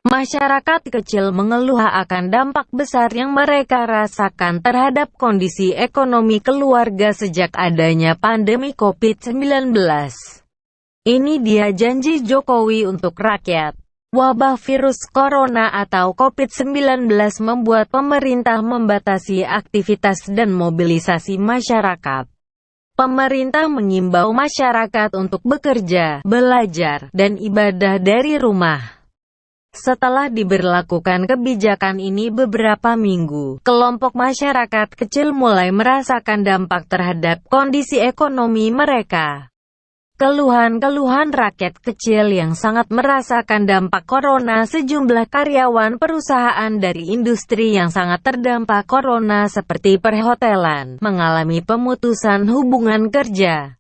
Masyarakat kecil mengeluh akan dampak besar yang mereka rasakan terhadap kondisi ekonomi keluarga sejak adanya pandemi COVID-19. Ini dia janji Jokowi untuk rakyat. Wabah virus corona atau COVID-19 membuat pemerintah membatasi aktivitas dan mobilisasi masyarakat. Pemerintah mengimbau masyarakat untuk bekerja, belajar, dan ibadah dari rumah. Setelah diberlakukan kebijakan ini beberapa minggu, kelompok masyarakat kecil mulai merasakan dampak terhadap kondisi ekonomi mereka. Keluhan-keluhan rakyat kecil yang sangat merasakan dampak corona. Sejumlah karyawan perusahaan dari industri yang sangat terdampak corona seperti perhotelan, mengalami pemutusan hubungan kerja.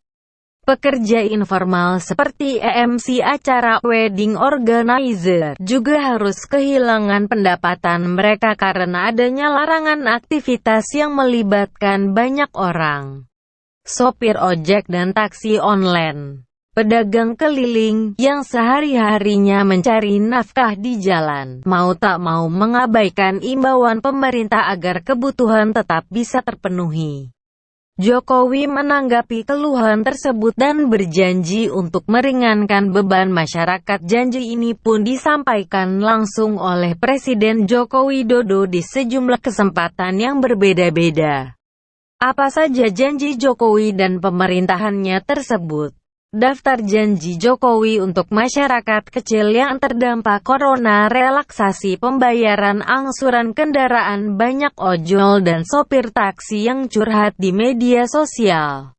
Pekerja informal seperti MC acara wedding organizer juga harus kehilangan pendapatan mereka karena adanya larangan aktivitas yang melibatkan banyak orang. Sopir ojek dan taksi online, pedagang keliling, yang sehari-harinya mencari nafkah di jalan, mau tak mau mengabaikan imbauan pemerintah agar kebutuhan tetap bisa terpenuhi. Jokowi menanggapi keluhan tersebut dan berjanji untuk meringankan beban masyarakat. Janji ini pun disampaikan langsung oleh Presiden Joko Widodo di sejumlah kesempatan yang berbeda-beda. Apa saja janji Jokowi dan pemerintahannya tersebut? Daftar janji Jokowi untuk masyarakat kecil yang terdampak corona: relaksasi pembayaran angsuran kendaraan. Banyak ojol dan sopir taksi yang curhat di media sosial.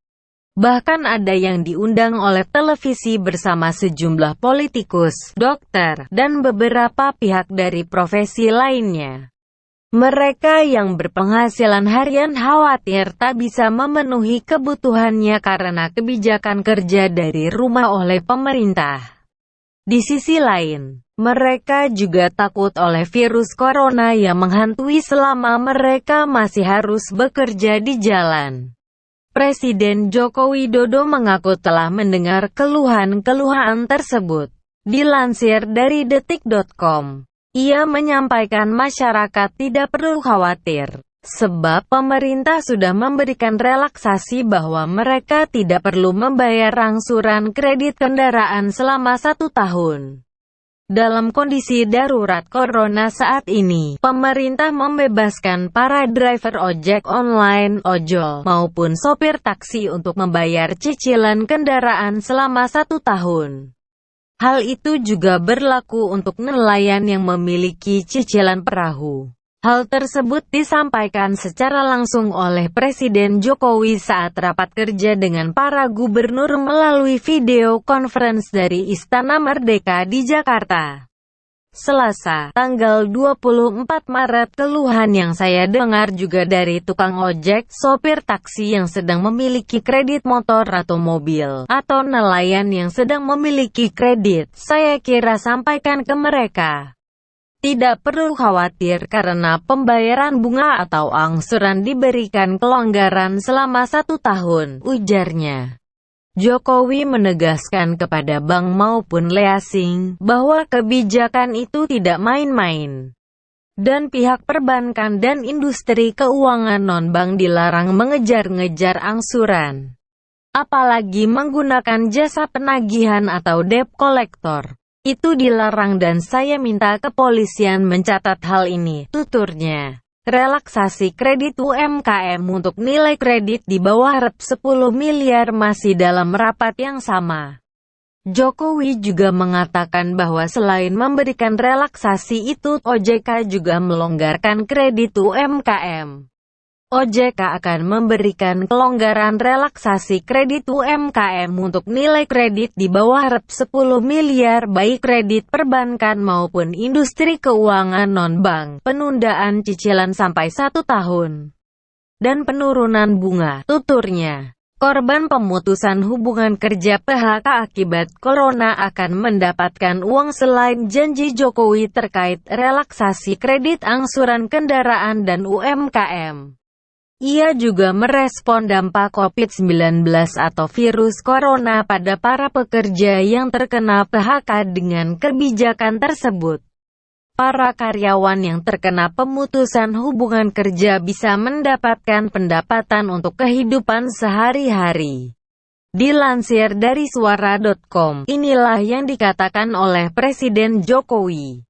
Bahkan ada yang diundang oleh televisi bersama sejumlah politikus, dokter, dan beberapa pihak dari profesi lainnya. Mereka yang berpenghasilan harian khawatir tak bisa memenuhi kebutuhannya karena kebijakan kerja dari rumah oleh pemerintah. Di sisi lain, mereka juga takut oleh virus corona yang menghantui selama mereka masih harus bekerja di jalan. Presiden Joko Widodo mengaku telah mendengar keluhan-keluhan tersebut. Dilansir dari detik.com, ia menyampaikan masyarakat tidak perlu khawatir, sebab pemerintah sudah memberikan relaksasi bahwa mereka tidak perlu membayar angsuran kredit kendaraan selama 1 tahun. Dalam kondisi darurat corona saat ini, pemerintah membebaskan para driver ojek online, ojol, maupun sopir taksi untuk membayar cicilan kendaraan selama 1 tahun. Hal itu juga berlaku untuk nelayan yang memiliki cicilan perahu. Hal tersebut disampaikan secara langsung oleh Presiden Jokowi saat rapat kerja dengan para gubernur melalui video conference dari Istana Merdeka di Jakarta. Selasa, tanggal 24 Maret, keluhan yang saya dengar juga dari tukang ojek, sopir taksi yang sedang memiliki kredit motor atau mobil, atau nelayan yang sedang memiliki kredit. Saya kira sampaikan ke mereka. Tidak perlu khawatir karena pembayaran bunga atau angsuran diberikan kelonggaran selama 1 tahun, ujarnya. Jokowi menegaskan kepada bank maupun leasing bahwa kebijakan itu tidak main-main. Dan pihak perbankan dan industri keuangan non-bank dilarang mengejar-ngejar angsuran. Apalagi menggunakan jasa penagihan atau debt collector. Itu dilarang dan saya minta kepolisian mencatat hal ini, tuturnya. Relaksasi kredit UMKM untuk nilai kredit di bawah Rp 10 miliar masih dalam rapat yang sama. Jokowi juga mengatakan bahwa selain memberikan relaksasi itu, OJK juga melonggarkan kredit UMKM. OJK akan memberikan kelonggaran relaksasi kredit UMKM untuk nilai kredit di bawah Rp 10 miliar baik kredit perbankan maupun industri keuangan non-bank, penundaan cicilan sampai 1 tahun, dan penurunan bunga, tuturnya. Korban pemutusan hubungan kerja PHK akibat corona akan mendapatkan uang selain janji Jokowi terkait relaksasi kredit angsuran kendaraan dan UMKM. Ia juga merespon dampak COVID-19 atau virus corona pada para pekerja yang terkena PHK dengan kebijakan tersebut. para karyawan yang terkena pemutusan hubungan kerja bisa mendapatkan pendapatan untuk kehidupan sehari-hari. Dilansir dari suara.com, inilah yang dikatakan oleh Presiden Jokowi.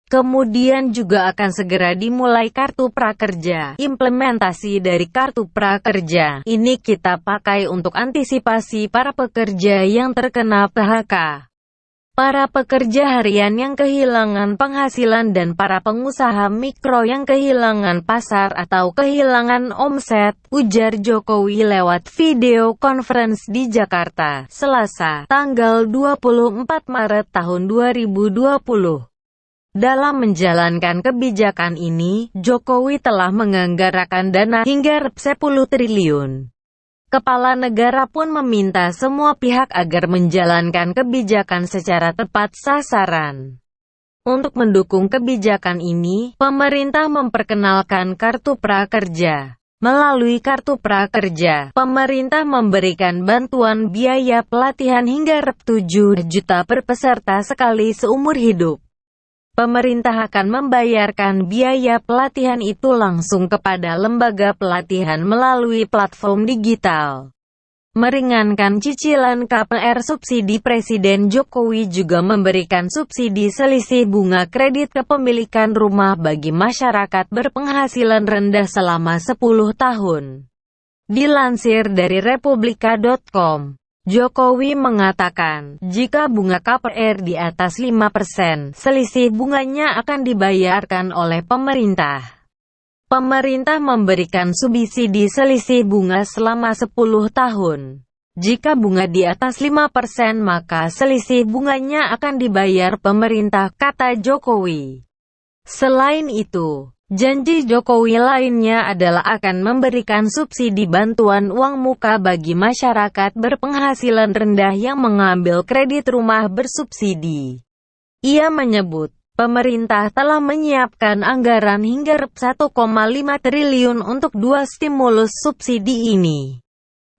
Kemudian juga akan segera dimulai Kartu Prakerja. Implementasi dari Kartu Prakerja ini kita pakai untuk antisipasi para pekerja yang terkena PHK. Para pekerja harian yang kehilangan penghasilan dan para pengusaha mikro yang kehilangan pasar atau kehilangan omset, ujar Jokowi lewat video conference di Jakarta, Selasa, tanggal 24 Maret tahun 2020. Dalam menjalankan kebijakan ini, Jokowi telah menganggarkan dana hingga 10 triliun. Kepala negara pun meminta semua pihak agar menjalankan kebijakan secara tepat sasaran. Untuk mendukung kebijakan ini, pemerintah memperkenalkan Kartu Prakerja. Melalui Kartu Prakerja, pemerintah memberikan bantuan biaya pelatihan hingga 7 juta per peserta sekali seumur hidup. Pemerintah akan membayarkan biaya pelatihan itu langsung kepada lembaga pelatihan melalui platform digital. Meringankan cicilan KPR subsidi, Presiden Jokowi juga memberikan subsidi selisih bunga kredit kepemilikan rumah bagi masyarakat berpenghasilan rendah selama 10 tahun. Dilansir dari republika.com. Jokowi mengatakan, jika bunga KPR di atas 5%, selisih bunganya akan dibayarkan oleh pemerintah. Pemerintah memberikan subsidi selisih bunga selama 10 tahun. Jika bunga di atas 5%, maka selisih bunganya akan dibayar pemerintah, kata Jokowi. Selain itu, janji Jokowi lainnya adalah akan memberikan subsidi bantuan uang muka bagi masyarakat berpenghasilan rendah yang mengambil kredit rumah bersubsidi. Ia menyebut, pemerintah telah menyiapkan anggaran hingga 1,5 triliun untuk 2 stimulus subsidi ini.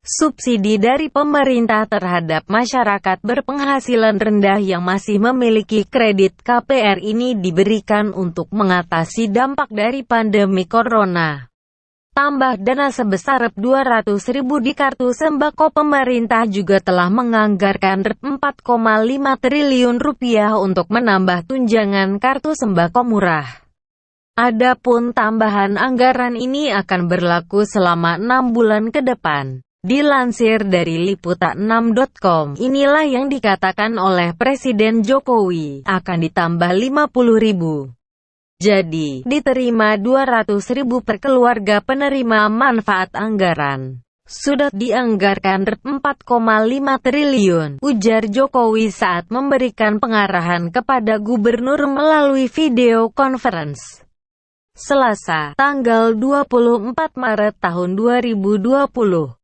Subsidi dari pemerintah terhadap masyarakat berpenghasilan rendah yang masih memiliki kredit KPR ini diberikan untuk mengatasi dampak dari pandemi corona. Tambah dana sebesar 200.000 di kartu sembako. Pemerintah juga telah menganggarkan 4,5 triliun rupiah untuk menambah tunjangan kartu sembako murah. Adapun tambahan anggaran ini akan berlaku selama 6 bulan ke depan. Dilansir dari liputan6.com, inilah yang dikatakan oleh Presiden Jokowi, akan ditambah 50.000. Jadi, diterima 200.000 per keluarga penerima manfaat anggaran. Sudah dianggarkan 4,5 triliun, ujar Jokowi saat memberikan pengarahan kepada gubernur melalui video conference. Selasa, tanggal 24 Maret tahun 2020.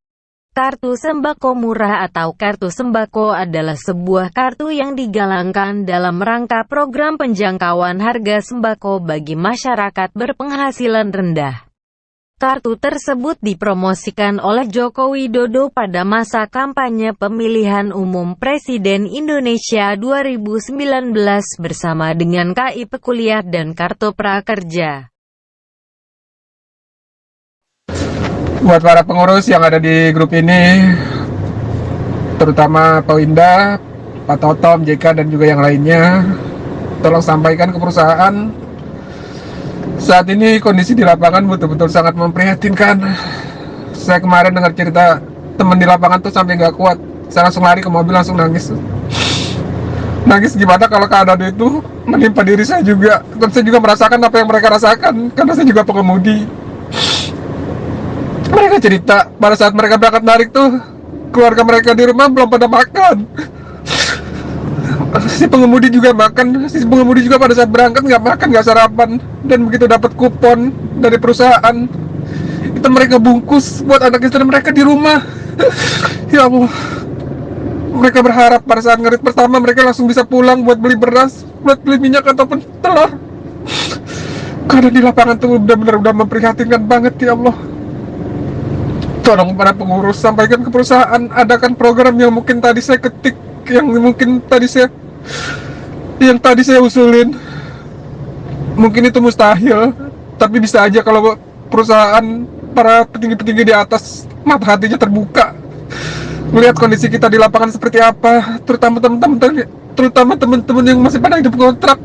Kartu sembako murah atau kartu sembako adalah sebuah kartu yang digalangkan dalam rangka program penjangkauan harga sembako bagi masyarakat berpenghasilan rendah. Kartu tersebut dipromosikan oleh Joko Widodo pada masa kampanye pemilihan umum Presiden Indonesia 2019 bersama dengan KIP Kuliah dan Kartu Prakerja. Buat para pengurus yang ada di grup ini, terutama Pak Winda, Pak Totom, JK, dan juga yang lainnya, tolong sampaikan ke perusahaan, saat ini kondisi di lapangan betul-betul sangat memprihatinkan. Saya kemarin dengar cerita teman di lapangan tuh sampai nggak kuat, saya langsung lari ke mobil, langsung nangis. Nangis gimana kalau keadaan itu menimpa diri saya juga, dan saya juga merasakan apa yang mereka rasakan, karena saya juga pengemudi. Mereka cerita, pada saat mereka berangkat narik tuh, keluarga mereka di rumah belum pada makan. Si pengemudi juga pada saat berangkat nggak makan, nggak sarapan. Dan begitu dapat kupon dari perusahaan, itu mereka bungkus buat anak istri mereka di rumah. Ya Allah, mereka berharap pada saat ngerit pertama mereka langsung bisa pulang buat beli beras, buat beli minyak ataupun telur. Karena di lapangan tuh benar-benar udah memprihatinkan banget, ya Allah. Tolong para pengurus sampaikan ke perusahaan, adakan program yang mungkin tadi saya ketik, yang tadi saya usulin. Mungkin itu mustahil, tapi bisa aja kalau perusahaan, para petinggi-petinggi di atas mata hatinya terbuka melihat kondisi kita di lapangan seperti apa, terutama teman-teman yang masih pada hidup kontrak.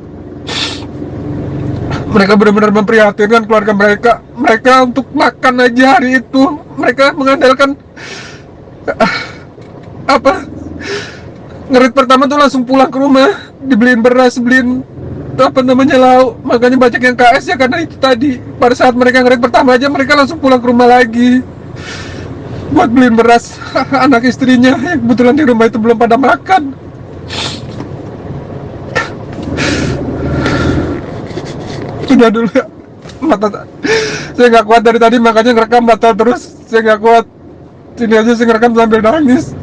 Mereka benar-benar memprihatinkan keluarga mereka untuk makan aja hari itu mereka mengandalkan apa, ngerit pertama tuh langsung pulang ke rumah, dibeliin beras, beliin apa namanya lauk. Makanya banyak yang KS ya karena itu tadi, pada saat mereka ngerit pertama aja mereka langsung pulang ke rumah lagi buat beliin beras anak istrinya yang kebetulan di rumah itu belum pada makan. Sudah dulu ya, saya nggak kuat dari tadi, makanya ngerekam batal terus. Saya nggak kuat, ini aja saya ngerekam sambil nangis.